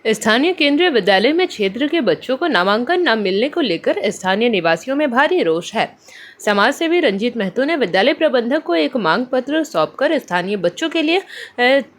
स्थानीय केंद्रीय विद्यालय में क्षेत्र के बच्चों को नामांकन न मिलने को लेकर स्थानीय निवासियों में भारी रोष है। समाज सेवी रंजीत महतो ने विद्यालय प्रबंधक को एक मांग पत्र सौंपकर स्थानीय बच्चों के लिए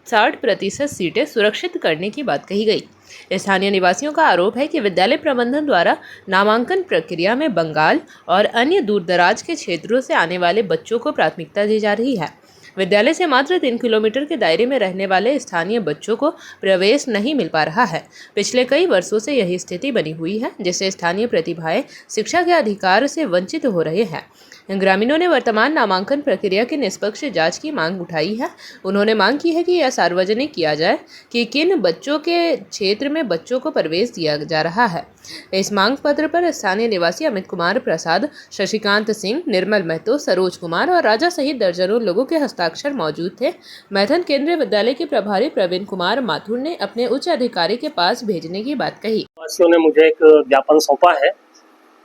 60% सीटें सुरक्षित करने की बात कही गई। स्थानीय निवासियों का आरोप है कि विद्यालय प्रबंधन द्वारा नामांकन प्रक्रिया में बंगाल और अन्य दूरदराज के क्षेत्रों से आने वाले बच्चों को प्राथमिकता दी जा रही है। विद्यालय से मात्र 3 किलोमीटर के दायरे में रहने वाले स्थानीय बच्चों को प्रवेश नहीं मिल पा रहा है। पिछले कई वर्षों से यही स्थिति बनी हुई है, जिससे स्थानीय प्रतिभाएं शिक्षा के अधिकार से वंचित हो रहे हैं। ग्रामीणों ने वर्तमान नामांकन प्रक्रिया की निष्पक्ष जांच की मांग उठाई है। उन्होंने मांग की है कि यह सार्वजनिक किया जाए कि किन बच्चों के क्षेत्र में बच्चों को प्रवेश दिया जा रहा है। इस मांग पत्र पर स्थानीय निवासी अमित कुमार प्रसाद, शशिकांत सिंह, निर्मल महतो, सरोज कुमार और राजा सहित दर्जनों लोगों के हस्ताक्षर मौजूद थे। मैथन केंद्रीय विद्यालय के प्रभारी प्रवीण कुमार माथुर ने अपने उच्च अधिकारी के पास भेजने की बात कही। निवासियों ने मुझे एक ज्ञापन सौंपा है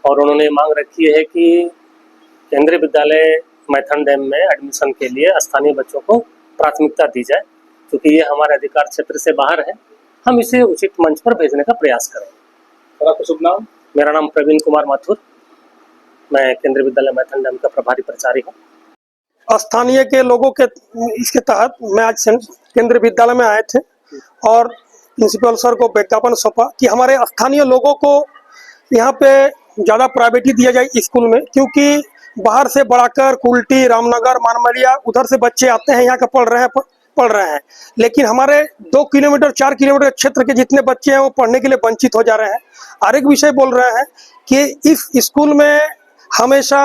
और उन्होंने मांग रखी है कि केंद्रीय विद्यालय मैथन डैम में एडमिशन के लिए स्थानीय बच्चों को प्राथमिकता दी जाए, क्योंकि ये हमारे अधिकार क्षेत्र से बाहर है। हम इसे उचित मंच पर भेजने का प्रयास करें। आपका शुभ नाम? मेरा नाम प्रवीण कुमार माथुर, मैं केंद्रीय विद्यालय मैथन डैम का प्रभारी प्राचार्य हूँ। स्थानीय के लोगों के इसके तहत मैं आज केंद्रीय विद्यालय में आए थे और प्रिंसिपल सर को विज्ञापन सौंपा कि हमारे स्थानीय लोगों को यहाँ पे ज़्यादा प्रायोरिटी दिया जाए स्कूल में, क्योंकि बाहर से बढ़ाकर कुल्टी, रामनगर, मानमलिया उधर से बच्चे आते हैं, यहाँ के पढ़ रहे हैं। लेकिन हमारे 2 किलोमीटर 4 किलोमीटर क्षेत्र के जितने बच्चे हैं वो पढ़ने के लिए वंचित हो जा रहे हैं। और एक विषय बोल रहे हैं कि इस स्कूल में हमेशा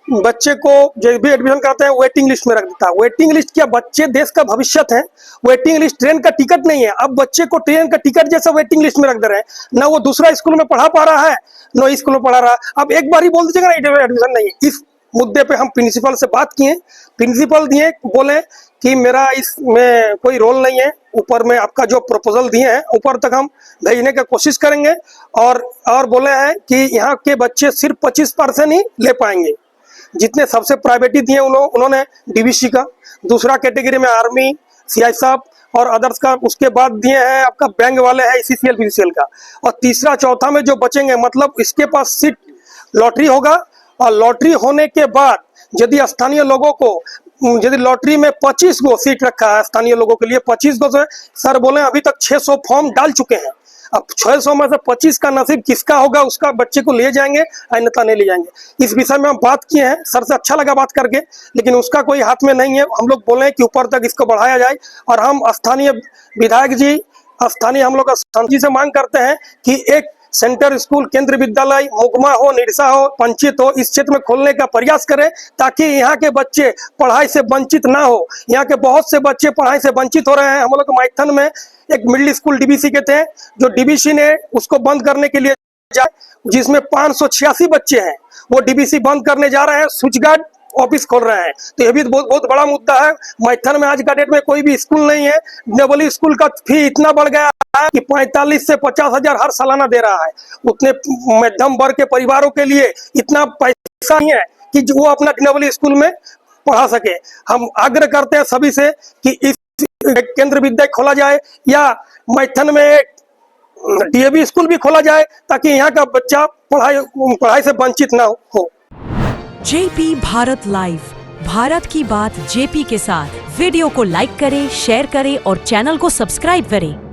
बच्चे को जब भी एडमिशन कराते हैं वेटिंग लिस्ट में रख देता है। वेटिंग लिस्ट क्या, बच्चे देश का भविष्य है। वेटिंग लिस्ट ट्रेन का टिकट नहीं है। अब बच्चे को ट्रेन का टिकट जैसा वेटिंग लिस्ट में रख दे रहे हैं। ना वो दूसरा स्कूल में पढ़ा पा रहा है, ना इस स्कूल में पढ़ा रहा है। अब एक बार ही बोल दीजिएगा ना एडमिशन नहीं है। इस मुद्दे पे हम प्रिंसिपल से बात किए, प्रिंसिपल दिए, बोले कि मेरा इसमें कोई रोल नहीं है। ऊपर में आपका जो प्रपोजल दिए हैं ऊपर तक हम भेजने की कोशिश करेंगे। और बोले हैं कि यहाँ के बच्चे सिर्फ 25% ही ले पाएंगे। जितने सबसे प्रायोरिटी दिए उन्होंने डीवीसी का, दूसरा कैटेगरी में आर्मी, सीआईएसएफ और अदर्स का, उसके बाद दिए हैं आपका बैंक वाले हैं सीसीएल बीसीएल का, और तीसरा चौथा में जो बचेंगे मतलब इसके पास सीट लॉटरी होगा। और लॉटरी होने के बाद यदि स्थानीय लोगों को, यदि लॉटरी में 25 गो सीट रखा है स्थानीय लोगों के लिए, 25 गो से सर बोले अभी तक 600 फॉर्म डाल चुके हैं। अब 600 में से 25 का नसीब किसका होगा, उसका बच्चे को ले जाएंगे, अन्यथा नहीं ले जाएंगे। इस विषय में हम बात किए हैं, सर से अच्छा लगा बात करके, लेकिन उसका कोई हाथ में नहीं है। हम लोग बोले हैं कि ऊपर तक इसको बढ़ाया जाए। और हम स्थानीय विधायक जी, स्थानीय हम लोग जी से मांग करते हैं कि एक सेंटर स्कूल, केंद्रीय विद्यालय मुगमा हो, निरसा हो, पंचित हो, इस क्षेत्र में खोलने का प्रयास करें, ताकि यहाँ के बच्चे पढ़ाई से वंचित ना हो। यहाँ के बहुत से बच्चे पढ़ाई से वंचित हो रहे हैं। हम लोग मैथन में एक मिडिल स्कूल डीबीसी के थे, जो डीबीसी ने उसको बंद करने के लिए जिसमें 586 बच्चे हैं, वो डीबीसी बंद करने जा रहे हैं, स्विच गार्ड ऑफिस खोल रहे हैं। तो ये भी बहुत बड़ा मुद्दा है। मैथन में आज का डेट में कोई भी स्कूल नहीं है। डबल स्कूल का फी इतना बढ़ गया है कि 45 से 50 हजार हर सालाना दे रहा है। उतने मध्यम वर्ग के परिवारों के लिए इतना पैसा नहीं है कि वो अपना डबल स्कूल में पढ़ा सके। हम आग्रह करते हैं सभी से कि इस केंद्र विद्यालय खोला जाए या मैथन में एक डीएवी स्कूल भी खोला जाए, ताकि यहाँ का बच्चा पढ़ाई से वंचित ना हो। जेपी भारत लाइव, भारत की बात जेपी के साथ। वीडियो को लाइक करें, शेयर करें और चैनल को सब्सक्राइब करें।